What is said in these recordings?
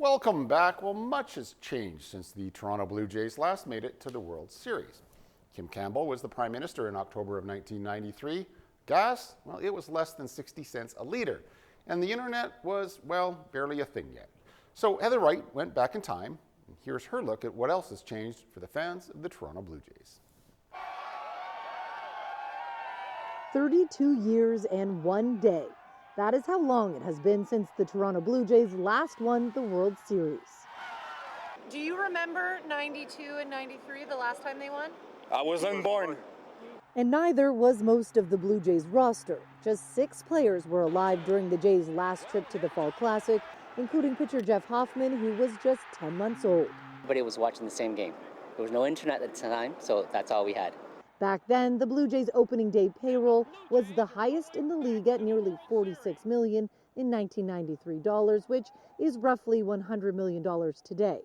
Welcome back. Well, much has changed since the Toronto Blue Jays last made it to the World Series. Kim Campbell was the Prime Minister in October of 1993. Gas, well, it was less than 60 cents a litre. And the internet was, well, barely a thing yet. So Heather Wright went back in time, and here's her look at what else has changed for the fans of the Toronto Blue Jays. 32 years and 1 day. That is how long it has been since the Toronto Blue Jays last won the World Series. Do you remember 92 and 93, the last time they won? I was unborn. And neither was most of the Blue Jays roster. Just 6 players were alive during the Jays' last trip to the Fall Classic, including pitcher Jeff Hoffman, who was just 10 months old. Everybody was watching the same game. There was no internet at the time, so that's all we had. Back then, the Blue Jays' opening day payroll was the highest in the league at nearly $46 million in 1993 dollars, which is roughly $100 million today.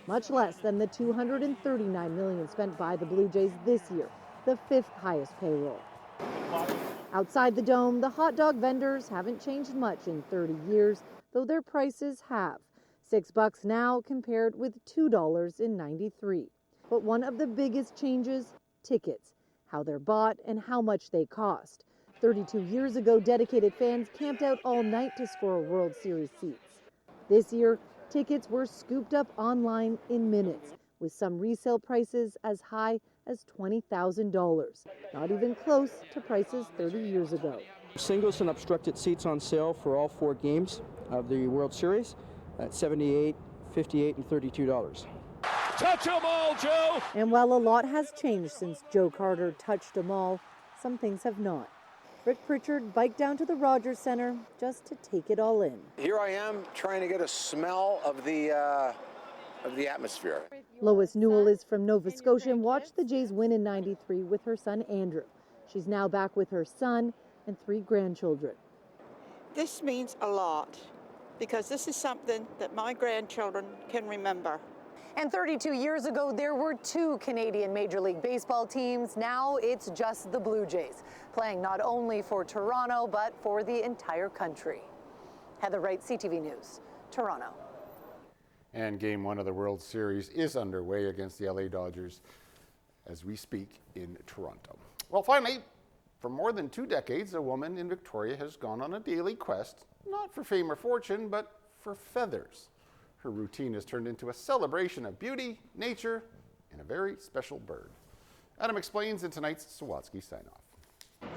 Much less than the $239 million spent by the Blue Jays this year, the 5th highest payroll. Outside the Dome, the hot dog vendors haven't changed much in 30 years, though their prices have. $6 now compared with $2 in 93. But one of the biggest changes, tickets. How they're bought and how much they cost. 32 years ago, dedicated fans camped out all night to score World Series seats. This year, tickets were scooped up online in minutes, with some resale prices as high as $20,000. Not even close to prices 30 years ago. Singles and obstructed seats on sale for all 4 games of the World Series at $78, $58, and $32. Touch 'em all, Joe! And while a lot has changed since Joe Carter touched them all, some things have not. Rick Pritchard biked down to the Rogers Center just to take it all in. Here I am trying to get a smell of the atmosphere. Lois Newell is from Nova Scotia and watched the Jays win in 93 with her son Andrew. She's now back with her son and 3 grandchildren. This means a lot because this is something that my grandchildren can remember. And 32 years ago, there were 2 Canadian Major League Baseball teams. Now it's just the Blue Jays, playing not only for Toronto, but for the entire country. Heather Wright, CTV News, Toronto. And Game 1 of the World Series is underway against the LA Dodgers as we speak in Toronto. Well, finally, for more than 2 decades, a woman in Victoria has gone on a daily quest, not for fame or fortune, but for feathers. Her routine has turned into a celebration of beauty, nature, and a very special bird. Adam explains in tonight's Sawatsky sign-off.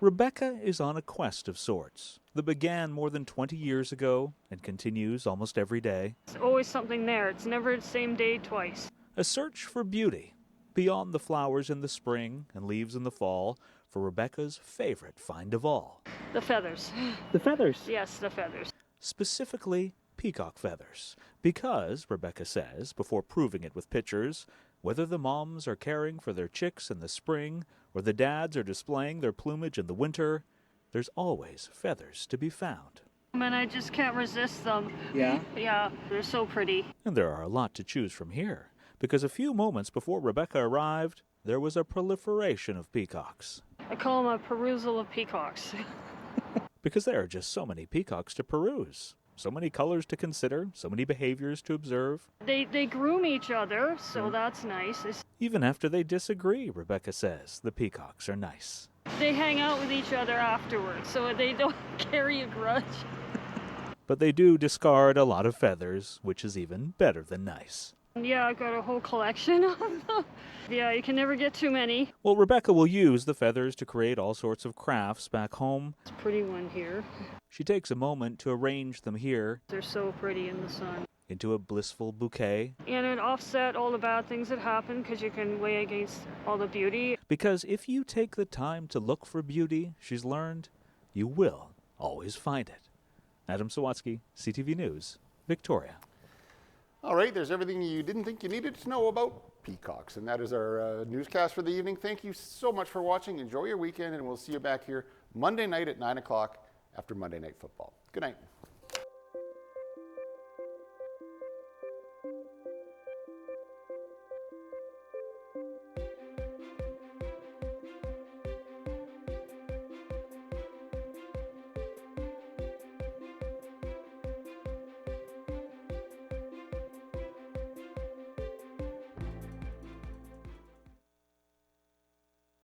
Rebecca is on a quest of sorts that began more than 20 years ago and continues almost every day. There's always something there. It's never the same day twice. A search for beauty beyond the flowers in the spring and leaves in the fall for Rebecca's favorite find of all. The feathers. The feathers? Yes, the feathers. Specifically, peacock feathers, because, Rebecca says, before proving it with pictures, whether the moms are caring for their chicks in the spring or the dads are displaying their plumage in the winter, there's always feathers to be found. And I just can't resist them. Yeah? Yeah, they're so pretty. And there are a lot to choose from here, because a few moments before Rebecca arrived, there was a proliferation of peacocks. I call them a perusal of peacocks. Because there are just so many peacocks to peruse. So many colors to consider, so many behaviors to observe. They groom each other, so that's nice. Even after they disagree, Rebecca says, the peacocks are nice. They hang out with each other afterwards, so they don't carry a grudge. But they do discard a lot of feathers, which is even better than nice. Yeah, I've got a whole collection of them. Yeah, you can never get too many. Well, Rebecca will use the feathers to create all sorts of crafts back home. It's a pretty one here. She takes a moment to arrange them here. They're so pretty in the sun. Into a blissful bouquet. And it offset all the bad things that happen because you can weigh against all the beauty. Because if you take the time to look for beauty, she's learned, you will always find it. Adam Sawatsky, CTV News, Victoria. All right, there's everything you didn't think you needed to know about peacocks. And that is our newscast for the evening. Thank you so much for watching. Enjoy your weekend, and we'll see you back here Monday night at 9 o'clock after Monday Night Football. Good night.